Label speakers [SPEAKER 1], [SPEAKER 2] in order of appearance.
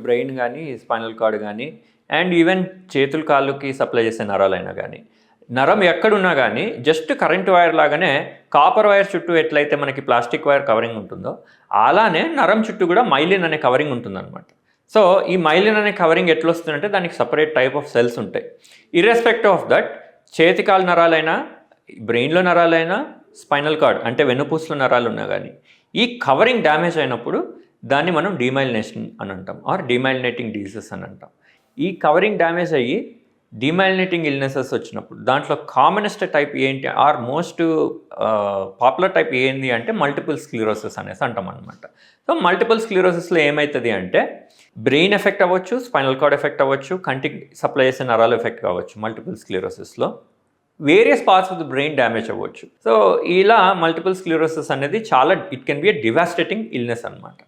[SPEAKER 1] Brain కానీ spinal cord కానీ and even చేతులు కాళ్ళకి సప్లై చేసే నరాలైనా కానీ నరం ఎక్కడున్నా కానీ జస్ట్ కరెంట్ వైర్ లాగానే కాపర్ వైర్ చుట్టూ ఎట్లయితే మనకి ప్లాస్టిక్ వైర్ కవరింగ్ ఉంటుందో అలానే నరం చుట్టూ కూడా మైలిన్ అనే కవరింగ్ ఉంటుందన్నమాట. సో ఈ మైలిన్ అనే కవరింగ్ ఎట్లా వస్తుందంటే దానికి సపరేట్ టైప్ ఆఫ్ సెల్స్ ఉంటాయి. ఇర్రెస్పెక్టివ్ ఆఫ్ దట్ చేతికాలు నరాలైనా బ్రెయిన్లో నరాలైనా స్పైనల్ కార్డ్ అంటే వెన్నుపూసలో నరాలు ఉన్నా కానీ ఈ కవరింగ్ డ్యామేజ్ అయినప్పుడు దాన్ని మనం డీమైలినేషన్ అని అంటాం ఆర్ డీమైలినేటింగ్ డిసీజెస్ అని అంటాం. ఈ కవరింగ్ డ్యామేజ్ అయ్యి డీమైలినేటింగ్ ఇల్నెసెస్ వచ్చినప్పుడు దాంట్లో కామనెస్ట్ టైప్ ఏంటి ఆర్ మోస్ట్ పాపులర్ టైప్ ఏంది అంటే మల్టిపుల్ స్క్లిరోసిస్ అనేసి అంటాం అనమాట. సో మల్టిపుల్ స్క్లిరోసిస్లో ఏమవుతుంది అంటే బ్రెయిన్ ఎఫెక్ట్ అవ్వచ్చు, స్పైనల్ కార్డ్ ఎఫెక్ట్ అవ్వచ్చు, కంటికి సప్లై చేసే నరాలు ఎఫెక్ట్ కావచ్చు. మల్టిపుల్ స్క్లిరోసిస్లో various parts of the brain damage అవ్వచ్చు. సో ఇలా మల్టిపుల్ స్క్లిరోసిస్ అనేది చాలా it can be a devastating illness అనమాట.